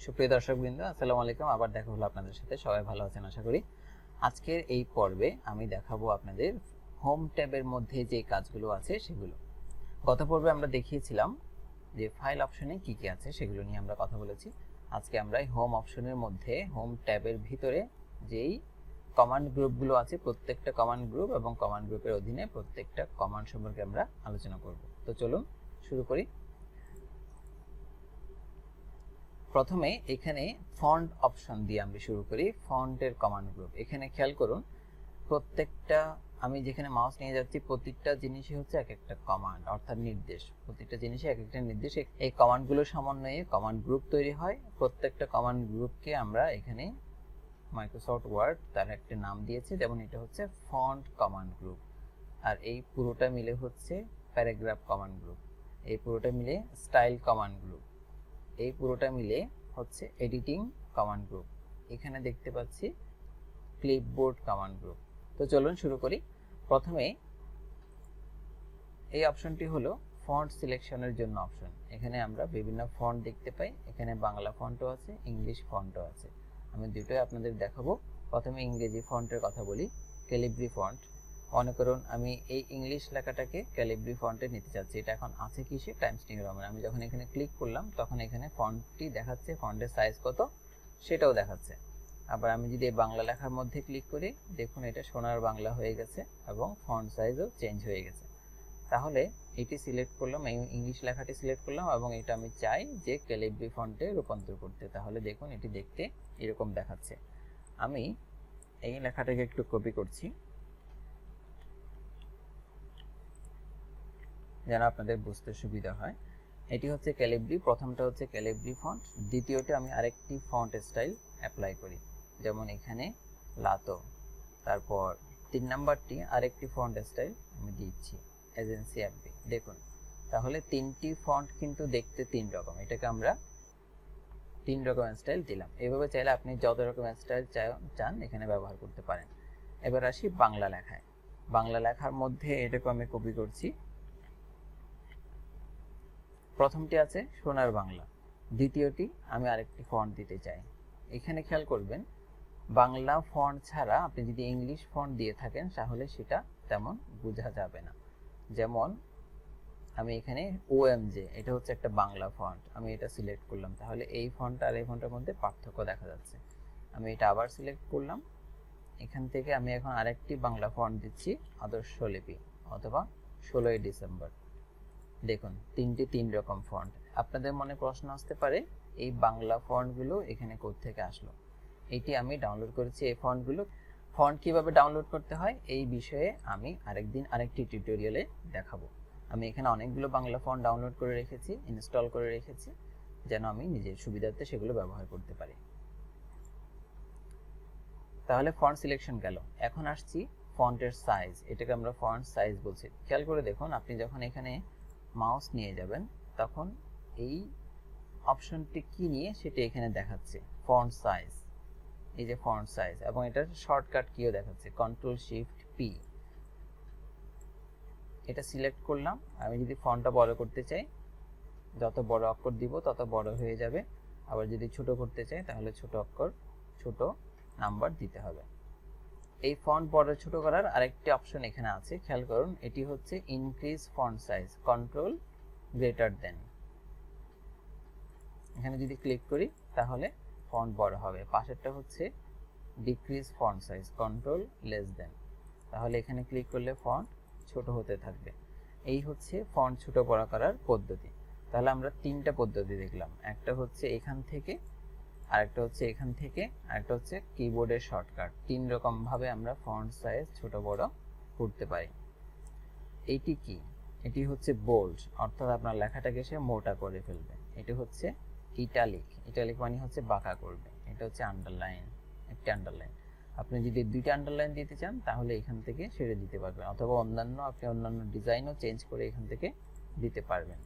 সুপ্রিয় দর্শকবৃন্দ, আসসালামু আলাইকুম। আবার দেখা হলো আপনাদের সাথে। সবাই ভালো আছেন আশা করি। আজকের এই পর্বে আমি দেখাবো আপনাদের হোম ট্যাবের মধ্যে যে কাজগুলো আছে সেগুলো। গত পর্বে আমরা দেখিয়েছিলাম যে ফাইল অপশনে কি কি আছে সেগুলো নিয়ে আমরা কথা বলেছি। আজকে আমরা এই হোম অপশনের মধ্যে হোম ট্যাবের ভিতরে যেই কমান্ড গ্রুপগুলো আছে প্রত্যেকটা কমান্ড গ্রুপ এবং কমান্ড গ্রুপের অধীনে প্রত্যেকটা কমান্ড সম্পর্কে আমরা আলোচনা করব। তো চলুন শুরু করি। প্রথমে এখানে ফন্ট অপশন দিয়ে আমরা শুরু করি। ফন্টের কমান্ড গ্রুপ, এখানে খেয়াল করুন প্রত্যেকটা আমি যেখানে মাউস নিয়ে যাচ্ছি প্রত্যেকটা জিনিসই হচ্ছে এক একটা কমান্ড, অর্থাৎ নির্দেশ। প্রত্যেকটা জিনিসই এক একটা নির্দেশ। এই কমান্ডগুলো সমন্বয়ে কমান্ড গ্রুপ তৈরি হয়। প্রত্যেকটা কমান্ড গ্রুপকে আমরা এখানে মাইক্রোসফট ওয়ার্ড তার একটা নাম দিয়েছে, যেমন এটা হচ্ছে ফন্ট কমান্ড গ্রুপ, আর এই পুরোটা মিলে হচ্ছে প্যারাগ্রাফ কমান্ড গ্রুপ, এই পুরোটা মিলে স্টাইল কমান্ড গ্রুপ, এই পুরোটা মিলে হচ্ছে এডিটিং কমান্ড গ্রুপ। এখানে দেখতে পাচ্ছি ক্লিপবোর্ড কমান্ড গ্রুপ। তো চলুন শুরু করি। প্রথমে এই অপশনটি হলো ফন্ট সিলেকশনের জন্য অপশন। এখানে আমরা বিভিন্ন ফন্ট দেখতে পাই। এখানে বাংলা ফন্টও আছে, ইংলিশ ফন্টও আছে। আমি দুটোই আপনাদের দেখাবো। প্রথমে ইংরেজি ফন্টের কথা বলি, ক্যালিব্রি ফন্ট। মনে করুন আমি এই ইংলিশ লেখাটাকে ক্যালিব্রি ফন্টে নিতে চাচ্ছি। এটা এখন আছে কিসে? Times new Roman. আমি যখন এখানে ক্লিক করলাম তখন এখানে ফন্টটি দেখাচ্ছে, ফন্টের সাইজ কত সেটাও দেখাচ্ছে। আবার আমি যদি বাংলা লেখার মধ্যে ক্লিক করি, দেখুন এটা সোনার বাংলা হয়ে গেছে এবং ফন্ট সাইজও চেঞ্জ হয়ে গেছে। তাহলে এটি সিলেক্ট করলাম, এই ইংলিশ লেখাটি সিলেক্ট করলাম এবং এটা আমি চাই যে ক্যালিব্রি ফন্টে রূপান্তর করতে। তাহলে দেখুন এটি দেখতে এরকম দেখাচ্ছে। আমি এই লেখাটাকে একটু কপি করছি যেন আপনাদের বুঝতে সুবিধা হয়। এটি হচ্ছে ক্যালিব্রি, প্রথমটা হচ্ছে ক্যালিব্রি ফন্ট। দ্বিতীয়টা আমি আরেকটি ফন্ট স্টাইল অ্যাপ্লাই করি, যেমন এখানে লাতো। তারপর 3 নাম্বারটি আরেকটি ফন্ট স্টাইল আমি দিচ্ছি, এজেন্সি অ্যাপবি। দেখুন তাহলে তিনটি ফন্ট কিন্তু দেখতে 3 রকম। এটাকে আমরা 3 রকমের স্টাইল দিলাম। এভাবে চাইলে আপনি যত রকমের স্টাইল চান এখানে ব্যবহার করতে পারেন। এবার আসি বাংলা লেখায়। বাংলা লেখার মধ্যে এটাকে আমি কপি করছি। প্রথমটি আছে সোনার বাংলা, দ্বিতীয়টি আমি আরেকটি ফন্ট দিতে চাই। এখানে খেয়াল করবেন বাংলা ফন্ট ছাড়া আপনি যদি ইংলিশ ফন্ট দিয়ে থাকেন তাহলে সেটা তেমন বোঝা যাবে না। যেমন আমি এখানে ওএমজে, এটা হচ্ছে একটা বাংলা ফন্ট, আমি এটা সিলেক্ট করলাম, তাহলে এই ফন্ট আর এই ফন্টের মধ্যে পার্থক্য দেখা যাচ্ছে। আমি এটা আবার সিলেক্ট করলাম, এখান থেকে আমি এখন আরেকটি বাংলা ফন্ট দিচ্ছি, আদর্শ লিপি অথবা 16ই ডিসেম্বর। দেখুন 3 রকম ফন্ট। আপনাদের মনে প্রশ্ন আসতে পারে এই বাংলা ফন্টগুলো এখানে কোত্থেকে আসলো? এটি আমি ডাউনলোড করেছি। এই ফন্টগুলো ফন্ট কিভাবে ডাউনলোড করতে হয় এই বিষয়ে আমি আরেকদিন আরেকটি টিউটোরিয়ালে দেখাবো। আমি এখানে অনেকগুলো বাংলা ফন্ট ডাউনলোড করে রেখেছি, ইনস্টল করে রেখেছি, যেন আমি নিজের সুবিধার্থে সেগুলো ব্যবহার করতে পারি। তাহলে ফন্ট সিলেকশন গেল। এখন আসছি ফন্টের সাইজ। এটাকে আমরা ফন্ট সাইজ বলছি। খেয়াল করে দেখুন, আপনি যখন এখানে মাউস নিয়ে যাবেন তখন এই অপশনটি কি নিয়ে সেটা এখানে দেখাচ্ছে, ফন্ট সাইজ। এই যে ফন্ট সাইজ, এবং এটার শর্টকাট কিও দেখাচ্ছে, কন্ট্রোল শিফট পি। এটা সিলেক্ট করলাম। আমি যদি ফন্টটা বড় করতে চাই, যত বড় অক্ষর দিব তত বড় হয়ে যাবে। আবার যদি ছোট করতে চাই তাহলে ছোট অক্ষর ছোট নাম্বার দিতে হবে। এই ফন্ট বড় ছোট করার আরেকটি অপশন এখানে আছে, খেয়াল করুন। এটি হচ্ছে increase font size, control greater than. এখানে যদি ক্লিক করি তাহলে ফন্ট বড় হবে। পাশেরটা হচ্ছে decrease font size, control less than. তাহলে এখানে ক্লিক করলে ফন্ট ছোট হতে থাকবে। এই হচ্ছে ফন্ট ছোট বড় করার পদ্ধতি। তাহলে আমরা 3টা পদ্ধতি দেখলাম, একটা হচ্ছে এখান থেকে, আরেকটা হচ্ছে এখান থেকে, আরেকটা হচ্ছে কিবোর্ডের শর্টকাট। 3 রকম ভাবে আমরা ফন্ট সাইজ ছোট বড় করতে পারি। এইটি কি? এটি হচ্ছে বোল্ড, অর্থাৎ আপনার লেখাটাকে সে মোটা করে ফেলবে। এটি হচ্ছে ইটালিক, ইটালিক মানে হচ্ছে বাঁকা করবে। এটা হচ্ছে আন্ডারলাইন, একটি আন্ডারলাইন। আপনি যদি 2টা আন্ডারলাইন দিতে চান তাহলে এখান থেকে ছেড়ে দিতে পারবেন, অথবা আপনি অন্যান্য ডিজাইনও চেঞ্জ করে এখান থেকে দিতে পারবেন।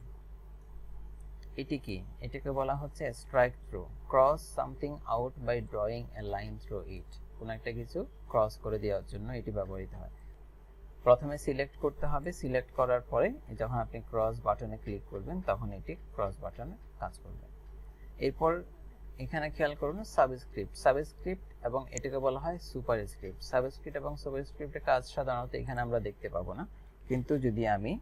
এটি কি? এটাকে বলা হচ্ছে strike through, cross something out by drawing a line through it. কোন একটা কিছু ক্রস করে দেওয়ার জন্য এটি ব্যবহৃত হয়। প্রথমে সিলেক্ট করতে হবে, সিলেক্ট করার পরে যখন আপনি ক্রস বাটনে ক্লিক করবেন তখন এটি ক্রস বাটনে কাজ করবে। এরপর এখানে খেয়াল করুন সাবস্ক্রিপ্ট এবং এটাকে বলা হয় সুপারস্ক্রিপ্ট। সাবস্ক্রিপ্ট এবং সুপারস্ক্রিপ্টের কাজ সাধারণত এখানে আমরা দেখতে পাবো না, কিন্তু যদি আমি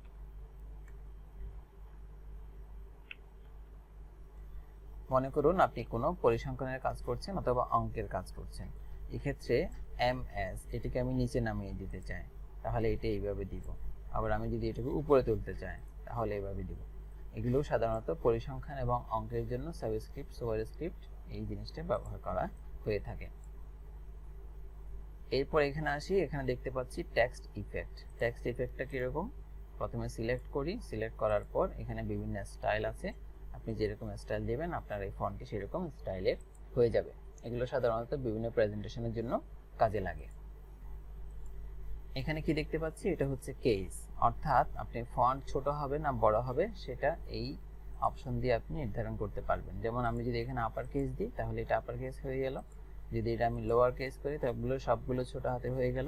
মনে করুন আপনি কোনো পরিসংখ্যানের কাজ করছেন অথবা অঙ্কের কাজ করছেন, এক্ষেত্রে এমএস এটাকে আমি নিচে নামিয়ে দিতে চাই, তাহলে এটা এইভাবে দিব। আবার আমি যদি এটাকে উপরে তুলতে চাই তাহলে এইভাবে দিব। এগুলো সাধারণত পরিসংখ্যান এবং অঙ্কের জন্য সাবস্ক্রিপ্ট সুপারস্ক্রিপ্ট এই জিনিসটা ব্যবহার করা হয়ে থাকে। এরপর এখানে আসি, এখানে দেখতে পাচ্ছি টেক্সট ইফেক্ট। টেক্সট ইফেক্টটা কীরকম? প্রথমে সিলেক্ট করি, সিলেক্ট করার পর এখানে বিভিন্ন স্টাইল আছে, আপনি যেরকম স্টাইল দেবেন আপনার এই ফন্টটি সেরকম স্টাইলের হয়ে যাবে। এগুলো সাধারণত বিভিন্ন প্রেজেন্টেশনের জন্য কাজে লাগে। এখানে কি দেখতে পাচ্ছি? এটা হচ্ছে কেস, অর্থাৎ আপনি ফন্ট ছোট হবে না বড় হবে সেটা এই অপশন দিয়ে আপনি নির্ধারণ করতে পারবেন। যেমন আমি যদি এখানে আপার কেস দিই তাহলে এটা আপার কেস হয়ে গেল, যদি এটা আমি লোয়ার কেস করি তাহলে সবগুলো ছোট হাতে হয়ে গেল।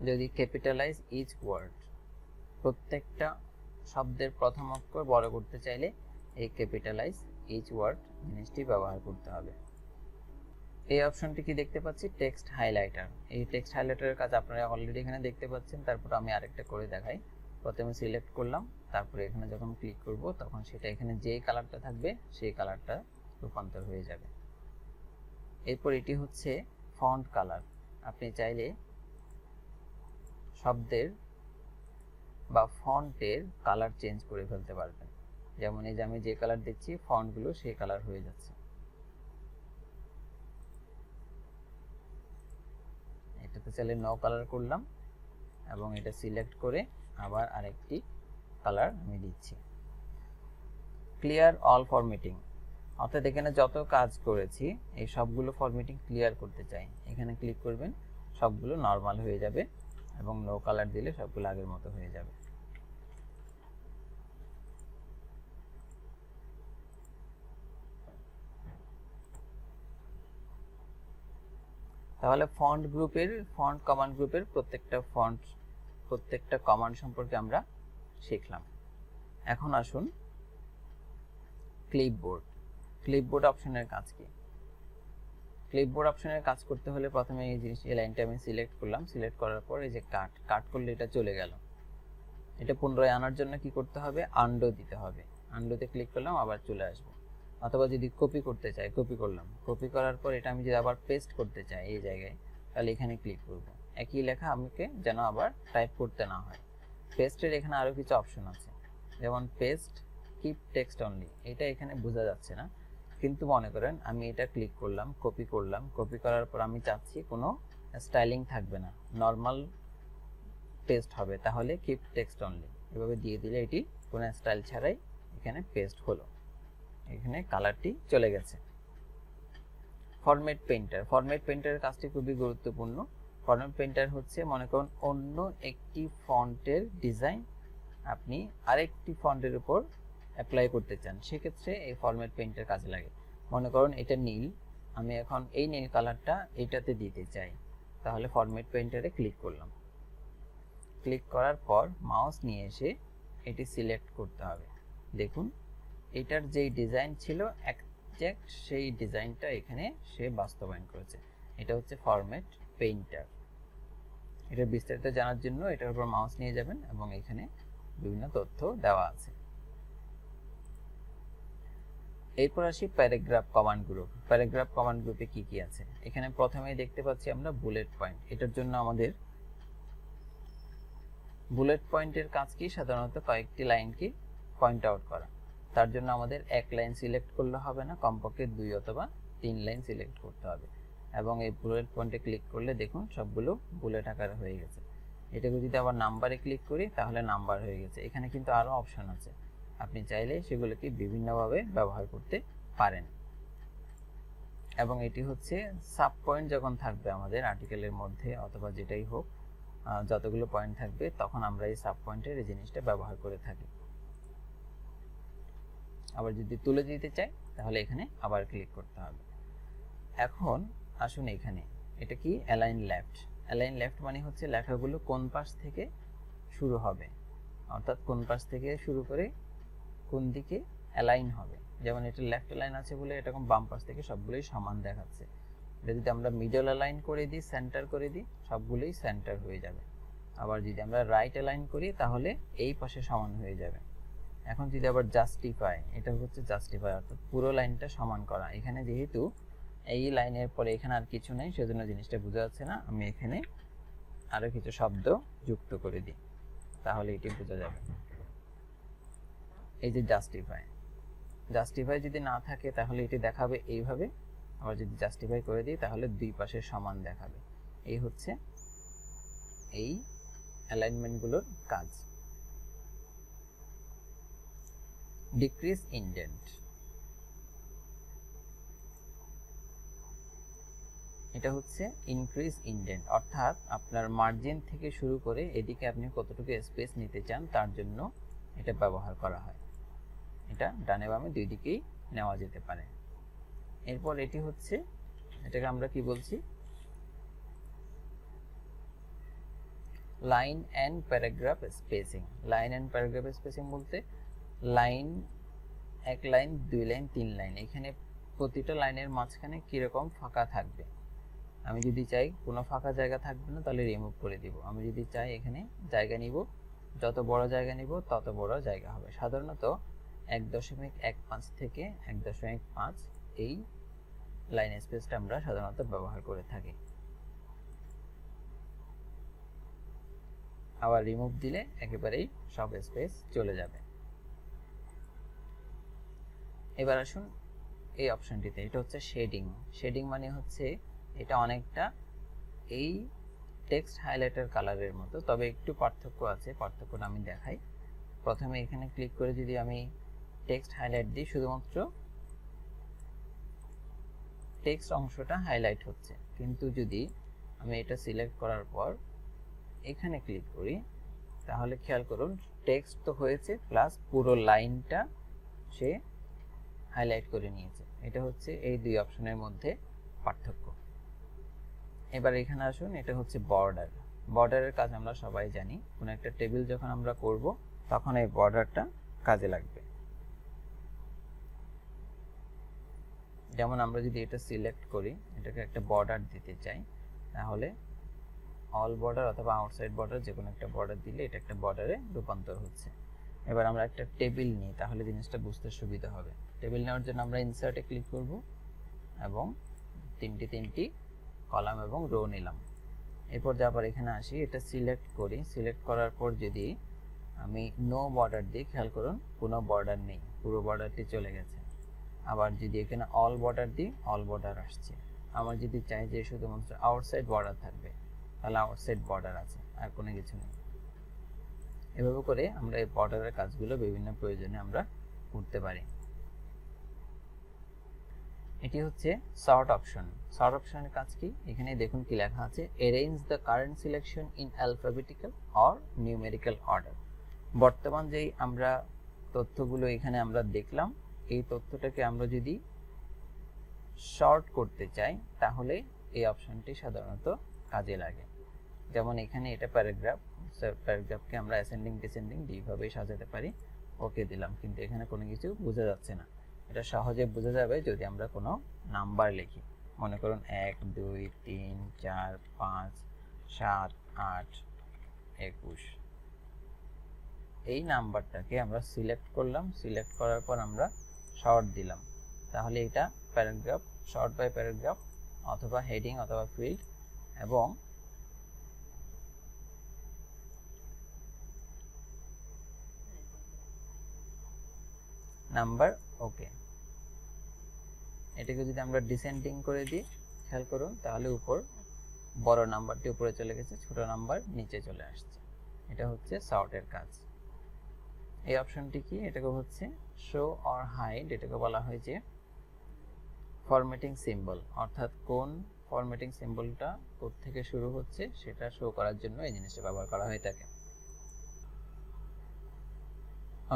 যদি ক্যাপিটালাইজ ইচ ওয়ার্ড, প্রত্যেকটা শব্দের প্রথম অক্ষর বড় করতে চাইলে এই ক্যাপিটালাইজ ইচ ওয়ার্ড জিনিসটি ব্যবহার করতে হবে। এই অপশনটি কি দেখতে পাচ্ছি? Text highlighter. এই টেক্সট হাইলাইটারের কাজ আপনারা অলরেডি এখানে দেখতে পাচ্ছেন। তারপর আমি আরেকটা করে দেখাই। প্রথমে সিলেক্ট করলাম, তারপরে এখানে যখন ক্লিক করব তখন সেটা এখানে যেই কালারটা থাকবে সেই কালারটা রূপান্তর হয়ে যাবে। এরপর এটি হচ্ছে ফন্ট কালার। আপনি চাইলে শব্দের বা ফন্টের কালার চেঞ্জ করে ফেলতে পারবেন। যেমন এই যে আমি যে কালার দিচ্ছি ফন্টগুলো সেই কালার হয়ে যাচ্ছে। এটাতে চাইলে নো কালার করলাম এবং এটা সিলেক্ট করে আবার আরেকটি কালার আমি দিচ্ছি। ক্লিয়ার অল ফরম্যাটিং, অর্থাৎ এখানে যত কাজ করেছি এই সবগুলো ফরম্যাটিং ক্লিয়ার করতে চাই, এখানে ক্লিক করবেন, সবগুলো নরমাল হয়ে যাবে এবং নো কালার দিলে সবগুলো আগের মতো হয়ে যাবে। তাহলে ফন্ট কমান্ড গ্রুপের প্রত্যেকটা কমান্ড সম্পর্কে আমরা শিখলাম। এখন আসুন ক্লিপবোর্ড অপশনের কাজ কি? ক্লিপবোর্ড অপশনের কাজ করতে হলে প্রথমে এই লাইনটা আমি সিলেক্ট করলাম, সিলেক্ট করার পর এই যে কাট করলে এটা চলে গেল। এটা পুনরায় আনার জন্য কি করতে হবে? আনডু দিতে হবে। আনডুতে ক্লিক করলাম, আবার চলে আসবে। অথবা যদি কপি করতে চাই, কপি করলাম, কপি করার পর এটা আমি যদি আবার পেস্ট করতে চাই এই জায়গায়, তাহলে এখানে ক্লিক করব। একই লেখা আমাকে যেন আবার টাইপ করতে না হয়। পেস্টের এখানে আরও কিছু অপশন আছে, যেমন পেস্ট, কিপ টেক্সট অনলি। এটা এখানে বোঝা যাচ্ছে না, কিন্তু মনে করেন আমি এটা ক্লিক করলাম, কপি করলাম, কপি করার পর আমি চাচ্ছি কোনো স্টাইলিং থাকবে না, নর্মাল পেস্ট হবে, তাহলে কিপ টেক্সট অনলি এভাবে দিয়ে দিলে এটি কোনো স্টাইল ছাড়াই এখানে পেস্ট হলো। এখানে কালারটি চলে গেছে। ফরম্যাট পেইন্টারের কাজটি খুবই গুরুত্বপূর্ণ। ফরম্যাট পেইন্টার হচ্ছে মনে করুন অন্য একটি ফন্টের ডিজাইন আপনি আরেকটি ফন্টের উপর অ্যাপ্লাই করতে চান, সেক্ষেত্রে এই ফরম্যাট পেইন্টার কাজে লাগে। মনে করুন এটা নীল, আমি এখন এই নীল কালারটা এটাতে দিতে চাই, তাহলে ফরম্যাট পেইন্টারে ক্লিক করলাম। ক্লিক করার পর মাউস নিয়ে এসে এটি সিলেক্ট করতে হবে। দেখুন এটার যেই ডিজাইন ছিল এক্সাক্ট সেই ডিজাইনটা এখানে সে বাস্তবায়ন করেছে। এটা হচ্ছে ফরম্যাট পেইন্টার। এটা বিস্তারিত জানার জন্য এটার উপর মাউস নিয়ে যাবেন এবং এখানে বিভিন্ন তথ্য দেওয়া আছে। এরপর আসি প্যারাগ্রাফ কমান্ড গ্রুপে কি কি আছে? এখানে প্রথমেই দেখতে পাচ্ছি আমরা বুলেট পয়েন্ট। এটার জন্য আমাদের বুলেট পয়েন্টের কাজ কি? সাধারণত কয়েকটি লাইনকে পয়েন্ট আউট করা। তার জন্য আমাদের এক লাইন সিলেক্ট করলে হবে না, কমপক্ষে 2 অথবা 3 লাইন সিলেক্ট করতে হবে। এবং এই বুলেট পয়েন্টে ক্লিক করলে দেখুন সবগুলো বুলেট আকারে হয়ে গেছে। এটাকে যদি আবার নাম্বারে ক্লিক করি তাহলে নাম্বার হয়ে গেছে। এখানে কিন্তু আরো অপশন আছে, আপনি চাইলে সেগুলোকে বিভিন্নভাবে ব্যবহার করতে পারেন। এবং এটি হচ্ছে সাব পয়েন্ট যখন থাকবে আমাদের আর্টিকেলের মধ্যে অথবা যেটাই হোক, যতগুলো পয়েন্ট থাকবে তখন আমরা এই সাব পয়েন্টের এই জিনিসটা ব্যবহার করে থাকি। আবার যদি তুলে দিতে চাই তাহলে এখানে আবার ক্লিক করতে হবে। এখন আসুন এখানে এটা কি? অ্যালাইন লেফট মানে হচ্ছে লেখাগুলো কোন পাশ থেকে শুরু হবে, অর্থাৎ কোন পাশ থেকে শুরু করে কোন দিকে অ্যালাইন হবে, যেমন এটা লেফট লাইন আছে বলে এরকম বাম পাশ থেকে সবগুলোই সমান দেখাচ্ছে। এটা যদি আমরা মিডল অ্যালাইন করে দিই, সেন্টার করে দিই, সবগুলোই সেন্টার হয়ে যাবে। আবার যদি আমরা রাইট অ্যালাইন করি তাহলে এই পাশে সমান হয়ে যাবে। এখন যদি আবার জাস্টিফাই, এটা হচ্ছে জাস্টিফাই অর্থাৎ পুরো লাইনটা সমান করা। এখানে যেহেতু এই লাইনের পরে এখানে আর কিছু নেই সেজন্য জিনিসটা বোঝা যাচ্ছে না, আমি এখানে আরো কিছু শব্দ যুক্ত করে দিই তাহলে এটি বোঝা যাবে। এই যে জাস্টিফাই, জাস্টিফাই যদি না থাকে তাহলে এটি দেখাবে এইভাবে, আবার যদি জাস্টিফাই করে দিই তাহলে দুই পাশে সমান দেখাবে। এই হচ্ছে এই অ্যালাইনমেন্টগুলোর কাজ। ডিক্রিজ ইনডেন্ট, এটা হচ্ছে ইনক্রিজ ইনডেন্ট, অর্থাৎ আপনার মার্জিন থেকে শুরু করে এদিকে আপনি কতটুকু স্পেস নিতে চান তার জন্য এটা ব্যবহার করা হয়। এটা ডানে বামে দুই দিকেই নেওয়া যেতে পারে। এরপর এটি হচ্ছে, এটাকে আমরা কি বলছি, line and paragraph spacing. Line and paragraph spacing বলতে লাইন, এক লাইন, দুই লাইন, তিন লাইন, এখানে প্রতিটা লাইনের মাঝখানে কিরকম ফাঁকা থাকবে। আমি যদি চাই কোনো ফাঁকা জায়গা থাকবে না তাহলে রিমুভ করে দিব। আমি যদি চাই এখানে জায়গা নিব, যত বড় জায়গা নিব তত বড় জায়গা হবে। সাধারণত 1.15 থেকে 1.5 এই লাইন স্পেসটা আমরা সাধারণত ব্যবহার করে থাকি। আবার রিমুভ দিলে একেবারেই সব স্পেস চলে যাবে। এবার আসুন এই অপশনটিতে, এটা হচ্ছে শেডিং। শেডিং মানে হচ্ছে এটা অনেকটা এই টেক্সট হাইলাইটার কালারের মতো, তবে একটু পার্থক্য আছে, পার্থক্যটা আমি দেখাই। প্রথমে এখানে ক্লিক করে যদি আমি টেক্সট হাইলাইট দিই, শুধুমাত্র টেক্সট অংশটা হাইলাইট হচ্ছে, কিন্তু যদি আমি এটা সিলেক্ট করার পর এখানে ক্লিক করি তাহলে খেয়াল করুন টেক্সট তো হয়েছে প্লাস পুরো লাইনটা সে হাইলাইট করে নিয়েছে। এটা হচ্ছে এই দুই অপশনের মধ্যে পার্থক্য। এবার এখানে আসুন, এটা হচ্ছে বর্ডার। বর্ডারের কাজ আমরা সবাই জানি, কোনো একটা টেবিল যখন আমরা করব তখন এই বর্ডারটা কাজে লাগবে। যেমন আমরা যদি এটা সিলেক্ট করি, এটাকে একটা বর্ডার দিতে চাই, তাহলে অল বর্ডার অথবা আউটসাইড বর্ডার যে কোনো একটা বর্ডার দিলে এটা একটা বর্ডারে রূপান্তর হচ্ছে। এবার আমরা একটা টেবিল নিই তাহলে জিনিসটা বুঝতে সুবিধা হবে। টেবিল নেওয়ার জন্য আমরা ইনসার্টে ক্লিক করব এবং তিনটি কলাম এবং রো নিলাম। এরপর যাবার এখানে আসি, এটা সিলেক্ট করি, সিলেক্ট করার পর যদি আমি নো বর্ডার দিই, খেয়াল করুন কোনো বর্ডার নেই, পুরো বর্ডারটি চলে গেছে। আবার যদি এখানে অল বর্ডার দিই, অল বর্ডার আসছে। আমার যদি চাই যে শুধুমাত্র আউটসাইড বর্ডার থাকবে তাহলে আউটসাইড বর্ডার আছে, আর কোনো কিছু নেই। এভাবে করে আমরা এই বর্ডারের কাজগুলো বিভিন্ন প্রয়োজনে আমরা করতে পারি। এটি হচ্ছে সর্ট অপশন। সর্ট অপশনের কাজ কি, এখানে দেখুন কি লেখা আছে, arrange the current selection in alphabetical or numerical order. বর্তমান যেই আমরা তথ্যগুলো এখানে আমরা দেখলাম, এই তথ্যটাকে আমরা যদি শর্ট করতে চাই তাহলে এই অপশনটি সাধারণত কাজে লাগে। যেমন এখানে এটা প্যারাগ্রাফ, প্যারাগ্রাফকে আমরা অ্যাসেন্ডিং ডিসেন্ডিং দুইভাবেই সাজাতে পারি। ওকে দিলাম, কিন্তু এখানে কোনো কিছু বোঝা যাচ্ছে না। এটা সহজে বোঝা যাবে যদি আমরা কোনো নাম্বার লিখি। মনে করুন 1 2 3 4 5 7 8 21, এই নাম্বারটাকে আমরা সিলেক্ট করলাম, সিলেক্ট করার পর আমরা শর্ট দিলাম, তাহলে এটা প্যারাগ্রাফ, শর্ট বাই প্যারাগ্রাফ অথবা হেডিং অথবা ফিল্ড এবং নাম্বার। ওকে, এটাকে যদি আমরা ডিসেন্ডিং করে দিই, খেয়াল করুন তাহলে উপর বড় নাম্বারটি উপরে চলে গেছে, ছোট নাম্বার নিচে চলে আসছে। এটা হচ্ছে সর্টের কাজ। এই অপশনটি কি, এটাকে হচ্ছে শো অর হাইড। এটাকে বলা হয় যে ফরম্যাটিং সিম্বল, অর্থাৎ কোন ফরম্যাটিং সিম্বলটা কোথা থেকে শুরু হচ্ছে সেটা শো করার জন্য এই জিনিসটা ব্যবহার করা হয়ে থাকে।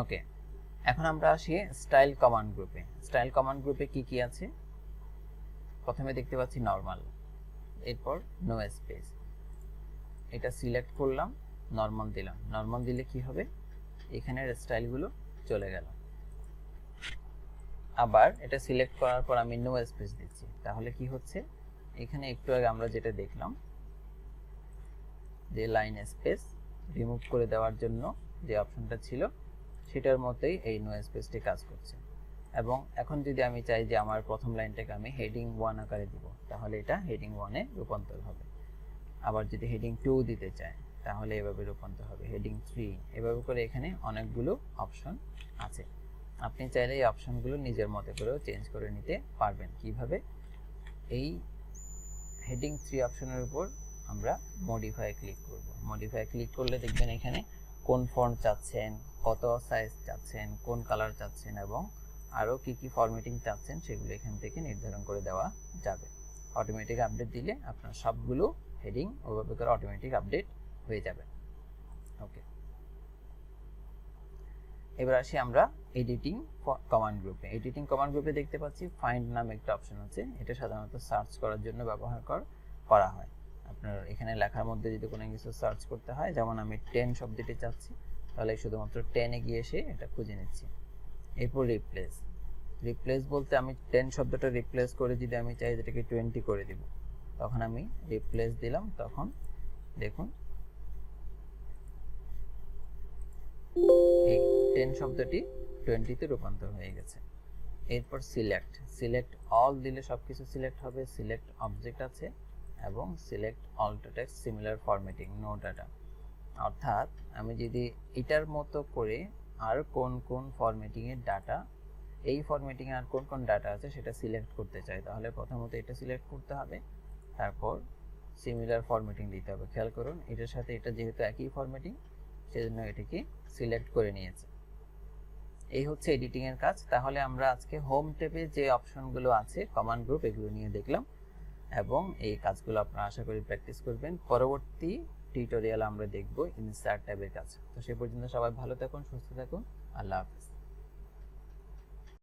ওকে, এখন আমরা আসি স্টাইল কমান্ড গ্রুপে। স্টাইল কমান্ড গ্রুপে কি কি আছে, প্রথমে দেখতে পাচ্ছি নরমাল, এরপর নো স্পেস। এটা সিলেক্ট করলাম, নরমাল দিলাম। নরমাল দিলে কি হবে, এখানের স্টাইলগুলো চলে গেল। আবার এটা সিলেক্ট করার পর আমি নো স্পেস দিচ্ছি, তাহলে কি হচ্ছে, এখানে একটু আগে আমরা যেটা দেখলাম যে লাইন স্পেস রিমুভ করে দেওয়ার জন্য যে অপশনটা ছিল সেটার মতোই এই নো স্পেসটি কাজ করছে। এবং এখন যদি আমি চাই যে আমার প্রথম লাইনটাকে আমি হেডিং 1 আকারে দিব, তাহলে এটা হেডিং 1 এ রূপান্তর হবে। আবার যদি হেডিং 2 দিতে চাই তাহলে এভাবে রূপান্তর হবে, হেডিং 3, এভাবে করে এখানে অনেকগুলো অপশন আছে। আপনি চাইলে এই অপশনগুলো নিজের মতো করেও চেঞ্জ করে নিতে পারবেন। কিভাবে, এই হেডিং 3 অপশনের উপর আমরা মডিফাই ক্লিক করব। মডিফাই ক্লিক করলে দেখবেন এখানে কোন ফন্ট চাচ্ছেন, কত সাইজ চাচ্ছেন, কোন কালার চাচ্ছেন এবং আরও কি কি ফরম্যাটিং চাচ্ছেন সেগুলো এখান থেকে নির্ধারণ করে দেওয়া যাবে। অটোমেটিক আপডেট দিলে আপনার সবগুলো হেডিং ওভাবে করে অটোমেটিক আপডেট হয়ে যাবে। ওকে, এবার আসি আমরা এডিটিং কমান্ড গ্রুপে। এডিটিং কমান্ড গ্রুপে দেখতে পাচ্ছি ফাইন্ড নামে একটা অপশন আছে, এটা সাধারণত সার্চ করার জন্য ব্যবহার করা হয়। আপনার এখানে লেখার মধ্যে যদি কোনো কিছু সার্চ করতে হয়, যেমন আমি 10 শব্দটি চাচ্ছি, তাহলে শুধুমাত্র 10 এ গিয়ে এসে এটা খুঁজে নিচ্ছি। এরপর রিপ্লেস বলতে আমি 10 শব্দটা রিপ্লেস করে যদি আমি চাই যেটাকে 20 করে দিব, তখন আমি রিপ্লেস দিলাম, তখন দেখুন এই 10 শব্দটি 20 তে রূপান্তর হয়ে গেছে। এরপর সিলেক্ট অল দিলে সবকিছু সিলেক্ট হবে। সিলেক্ট অবজেক্ট আছে এবং select all to text similar formatting no data, অর্থাৎ আমি যদি এটার মতো করে আর কোন কোন ফরম্যাটিং এর ডাটা, এই ফরম্যাটিং এ আর কোন কোন ডাটা আছে সেটা সিলেক্ট করতে চাই, তাহলে প্রথমত এটা সিলেক্ট করতে হবে, তারপর সিমিলার ফরম্যাটিং দিতে হবে। খেয়াল করুন এটার সাথে এটা যেহেতু একই ফরম্যাটিং, সেজন্য এটাকে সিলেক্ট করে নিয়েছে। এই হচ্ছে এডিটিং এর কাজ। তাহলে আমরা আজকে হোম ট্যাবে যে অপশনগুলো আছে কমান্ড গ্রুপ, এগুলো নিয়ে দেখলাম এবং এই কাজগুলো আপনারা আশা করি প্র্যাকটিস করবেন। পরবর্তী টিউটোরিয়াল আমরা দেখব ইনসার্ট ট্যাবের কাজ। তো সে পর্যন্ত সবাই ভালো থাকুন, সুস্থ থাকুন, আল্লাহ হাফেজ।